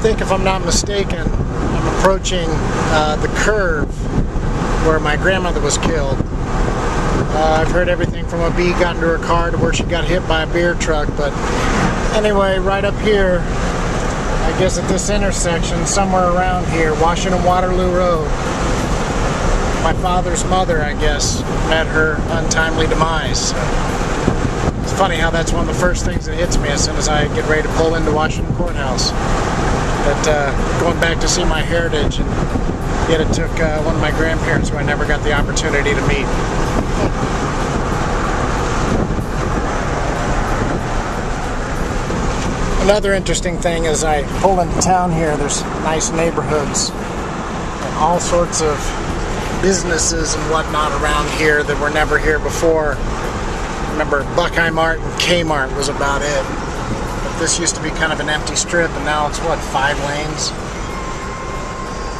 think, if I'm not mistaken, I'm approaching the curve where my grandmother was killed. I've heard everything from a bee got into her car to where she got hit by a beer truck, but anyway, right up here, I guess at this intersection, somewhere around here, Washington Waterloo Road, my father's mother, I guess, met her untimely demise. It's funny how that's one of the first things that hits me as soon as I get ready to pull into Washington Courthouse. That going back to see my heritage, and yet it took one of my grandparents who I never got the opportunity to meet. Another interesting thing is I pull into town here, there's nice neighborhoods and all sorts of businesses and whatnot around here that were never here before. Remember, Buckeye Mart and Kmart was about it. But this used to be kind of an empty strip, and now it's what, 5 lanes?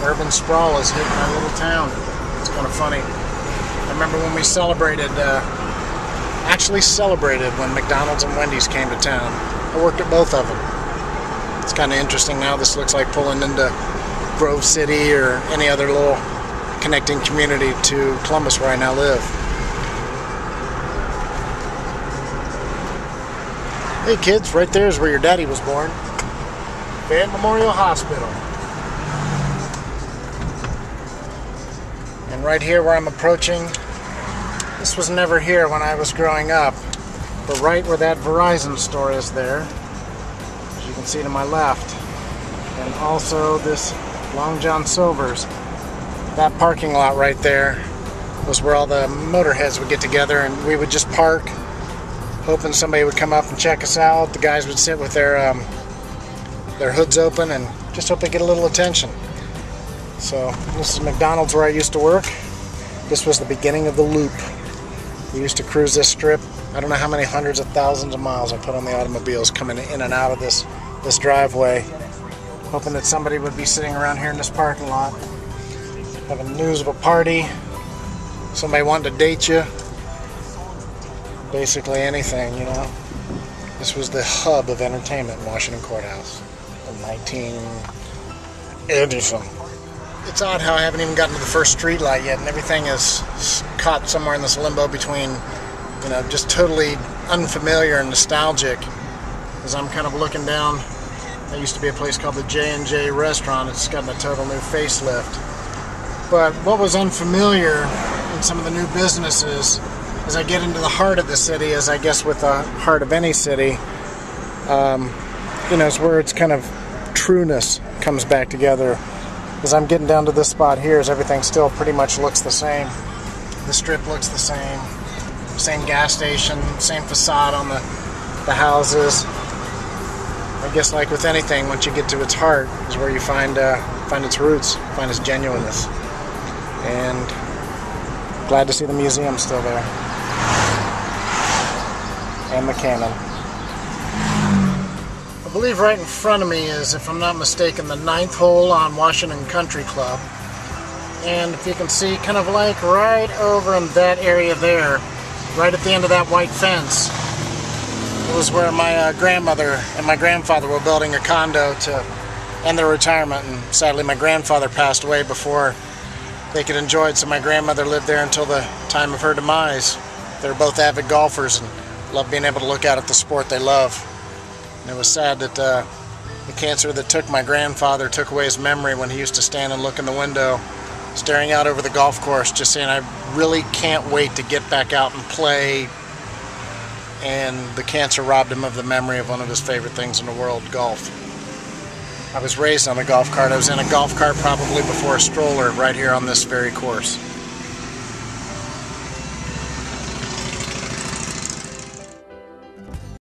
Urban sprawl has hit my little town. It's kind of funny. I remember when we actually celebrated when McDonald's and Wendy's came to town. I worked at both of them. It's kind of interesting now. This looks like pulling into Grove City or any other little connecting community to Columbus where I now live. Hey kids, right there is where your daddy was born. Fayette Memorial Hospital. And right here where I'm approaching, this was never here when I was growing up. But right where that Verizon store is there, as you can see to my left, and also this Long John Silver's, that parking lot right there was where all the motorheads would get together, and we would just park, hoping somebody would come up and check us out. The guys would sit with their hoods open and just hope they get a little attention. So this is McDonald's where I used to work. This was the beginning of the loop. We used to cruise this strip. I don't know how many hundreds of thousands of miles I put on the automobiles coming in and out of this driveway, hoping that somebody would be sitting around here in this parking lot, having news of a party, somebody wanting to date you, basically anything, you know. This was the hub of entertainment in Washington Courthouse in 1980-something. It's odd how I haven't even gotten to the first street light yet, and everything is caught somewhere in this limbo between, you know, just totally unfamiliar and nostalgic. As I'm kind of looking down, there used to be a place called the J&J restaurant. It's gotten a total new facelift. But what was unfamiliar in some of the new businesses, as I get into the heart of the city, as I guess with the heart of any city, you know, it's where it's kind of trueness comes back together. As I'm getting down to this spot here, as everything still pretty much looks the same. The strip looks the same. Same gas station, same facade on the houses. I guess like with anything, once you get to its heart is where you find its roots, find its genuineness. And glad to see the museum still there. And the cannon. I believe right in front of me is, if I'm not mistaken, the 9th hole on Washington Country Club. And if you can see, kind of like right over in that area there, right at the end of that white fence, it was where my grandmother and my grandfather were building a condo to end their retirement, and sadly my grandfather passed away before they could enjoy it, so my grandmother lived there until the time of her demise. They were both avid golfers and loved being able to look out at the sport they love. And it was sad that the cancer that took my grandfather took away his memory when he used to stand and look in the window, staring out over the golf course, just saying, I really can't wait to get back out and play. And the cancer robbed him of the memory of one of his favorite things in the world, golf. I was raised on a golf cart. I was in a golf cart probably before a stroller right here on this very course.